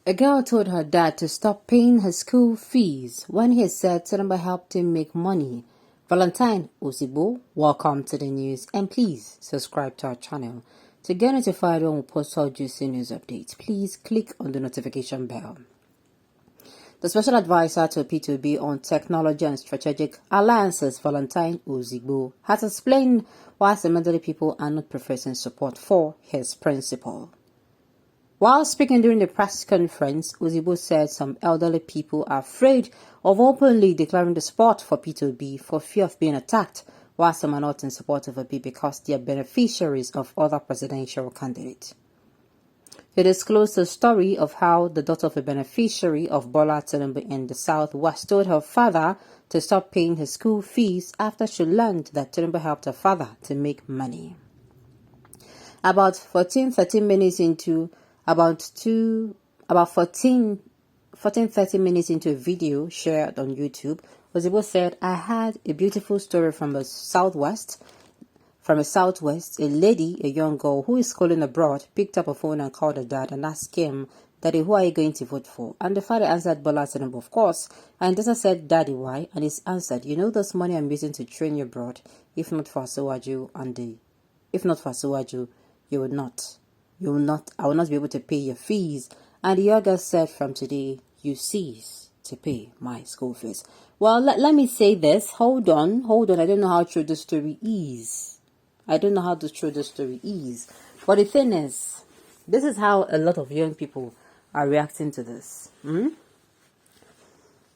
A girl told her dad to stop paying her school fees when he said Tinubu helped him make money. Valentine Osibo, welcome to the news, and please subscribe to our channel. To get notified when we post our juicy news updates, please click on the notification bell. The special advisor to P2B on technology and strategic alliances, Valentine Osibo, has explained why some elderly people are not professing support for his principle. While speaking during the press conference, Osibo said some elderly people are afraid of openly declaring the support for P2B for fear of being attacked, while some are not in support of B because they are beneficiaries of other presidential candidates. He disclosed the story of how the daughter of a beneficiary of Bola Tinubu in the Southwest told her father to stop paying his school fees after she learned that Tinubu helped her father to make money. About 30 minutes into a video shared on YouTube, Osibo said, "I had a beautiful story from a Southwest. A lady, a young girl who is schooling abroad, picked up a phone and called her dad and asked him, 'Daddy, who are you going to vote for?' And the father answered, 'Bola Tinubu, of course.' And the daughter said, 'Daddy, why?' And he answered, 'You know this money I'm using to train you abroad. If not for Asiwaju, I will not be able to pay your fees.' And the young girl said, 'From today, you cease to pay my school fees.'" Well, let me say this. Hold on. I don't know how true the story is. But the thing is, this is how a lot of young people are reacting to this.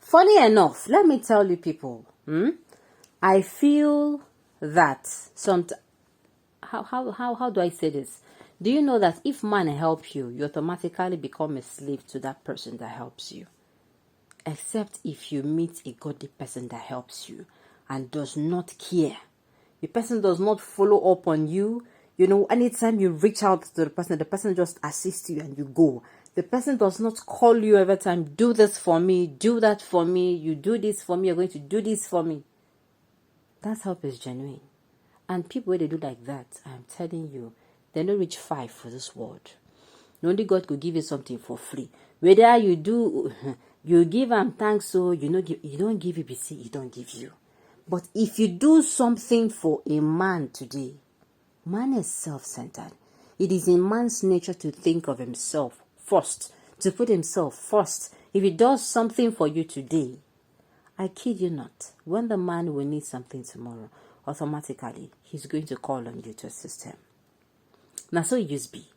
Funny enough, let me tell you people, I feel that how do I say this? Do you know that if man help you, you automatically become a slave to that person that helps you? Except if you meet a godly person that helps you and does not care. The person does not follow up on you. You know, anytime you reach out to the person just assists you and you go. The person does not call you every time, "Do this for me, do that for me, you do this for me, you're going to do this for me." That help is genuine. And people, when they do like that, I'm telling you, they don't reach 5 for this world. Only God could give you something for free. Whether you do, you give them thanks, so you don't give you BC, he don't give you. But if you do something for a man today, man is self-centered. It is in man's nature to think of himself first, to put himself first. If he does something for you today, I kid you not, when the man will need something tomorrow, automatically, he's going to call on you to assist him. Now, so it used be.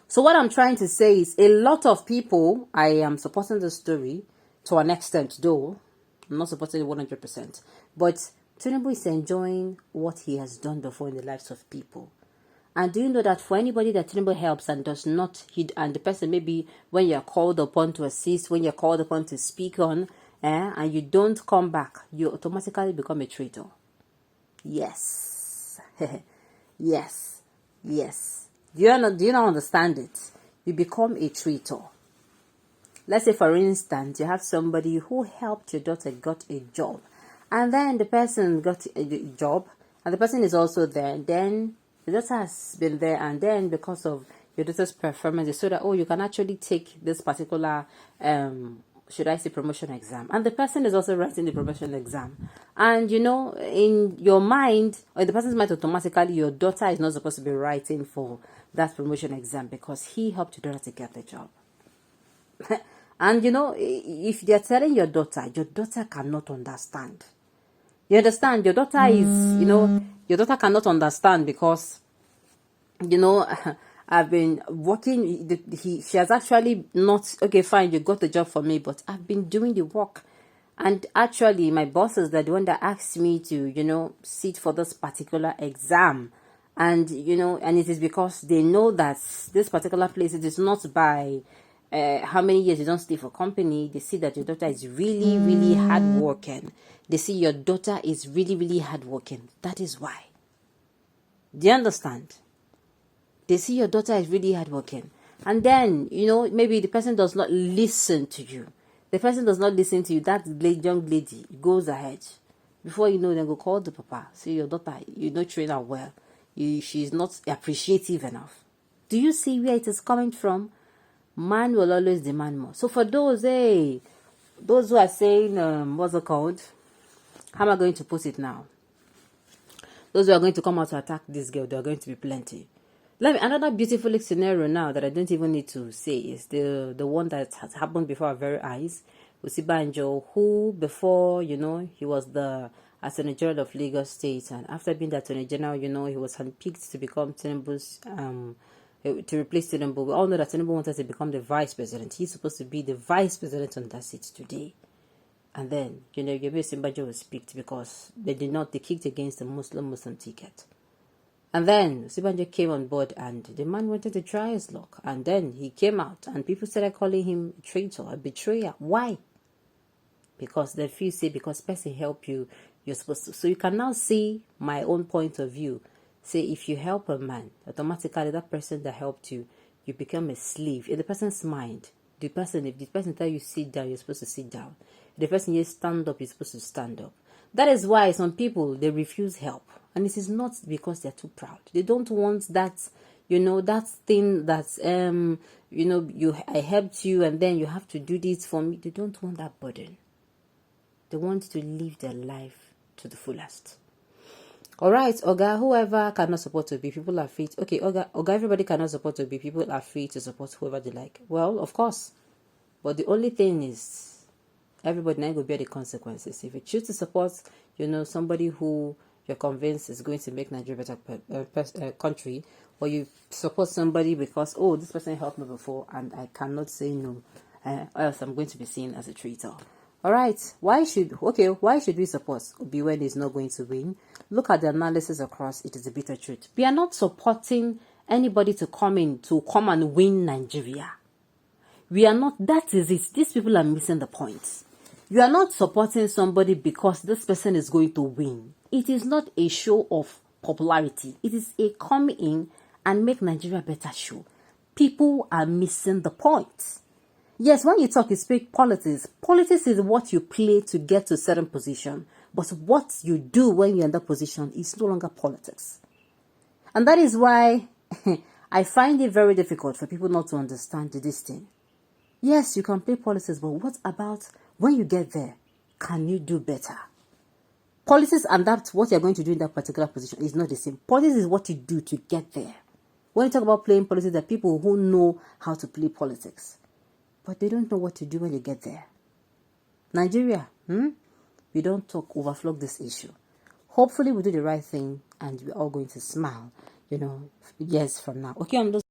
So what I'm trying to say is a lot of people, I am supporting the story to an extent though, I'm not supporting it 100%, but Tinubu is enjoying what he has done before in the lives of people. And do you know that for anybody that Tinubu helps and does not, and the person maybe when you're called upon to assist, when you're called upon to speak on, and you don't come back, you automatically become a traitor. Yes. Yes. Do you not understand it? You become a traitor. Let's say, for instance, you have somebody who helped your daughter got a job, and then the person got a job, and the person is also there. Then the daughter has been there, and then because of your daughter's performance, they saw that, you can actually take this particular, promotion exam, and the person is also writing the promotion exam, and in your mind, or in the person's mind, automatically, your daughter is not supposed to be writing for that promotion exam because he helped your daughter to get the job. And if they're telling your daughter cannot understand. You understand? Your daughter is, your daughter cannot understand because, I've been working. She has actually not, okay, fine, you got the job for me, but I've been doing the work. And actually, my bosses are the one that asked me to, sit for this particular exam. And, and it is because they know that this particular place, it is not by how many years you don't stay for company. They see that your daughter is really, really hardworking. They see your daughter is really, really hardworking. That is why. Do you understand? They see your daughter is really hardworking. And then, maybe the person does not listen to you. The person does not listen to you. That young lady goes ahead. Before you know, then go call the papa. See your daughter, you don't train her well. She's not appreciative enough. Do you see where it is coming from? Man will always demand more. So for those, those who are saying, what's it called? How am I going to put it now? Those who are going to come out to attack this girl, there are going to be plenty. Another beautiful scenario now that I don't even need to say is the one that has happened before our very eyes. Usibanjo, who before, he was the Attorney General of Lagos State, and after being the Attorney General, he was handpicked to become Tinubu's, to replace Tinubu. We all know that Tinubu wanted to become the Vice President. He's supposed to be the Vice President on that seat today. And then, Yemi Simbajo was picked because they kicked against the Muslim ticket. And then Simbajo came on board and the man wanted to try his luck. And then he came out and people started calling him a traitor, a betrayer. Why? Because the few say because person help you, you're supposed to. So you can now see my own point of view. Say if you help a man, automatically that person that helped you, you become a slave. In the person's mind, if the person tell you sit down, you're supposed to sit down. If the person you stand up, you're supposed to stand up. That is why some people, they refuse help. And it is not because they're too proud. They don't want that, that thing that, I helped you and then you have to do this for me. They don't want that burden. They want to live their life to the fullest. All right, Oga, whoever cannot support to be, people are free. Okay, Oga, everybody cannot support to be, people are free to support whoever they like. Well, of course. But the only thing is, everybody now will bear the consequences. If you choose to support, somebody who you're convinced is going to make Nigeria a better country, or you support somebody because, this person helped me before and I cannot say no, or else I'm going to be seen as a traitor. All right, why should we support Obi when he's not going to win? Look at the analysis across. It is a bitter truth. We are not supporting anybody to come and win Nigeria. We are not. That is it. These people are missing the point. You are not supporting somebody because this person is going to win. It is not a show of popularity. It is a come in and make Nigeria better show. People are missing the point. Yes, when you speak politics. Politics is what you play to get to a certain position. But what you do when you're in that position is no longer politics. And that is why I find it very difficult for people not to understand this thing. Yes, you can play politics, but what about when you get there? Can you do better? Politics and that's what you're going to do in that particular position is not the same. Politics is what you do to get there. When you talk about playing politics, there are people who know how to play politics. But they don't know what to do when you get there. Nigeria, we don't overflow this issue. Hopefully we do the right thing and we're all going to smile, years from now. Okay, I'm just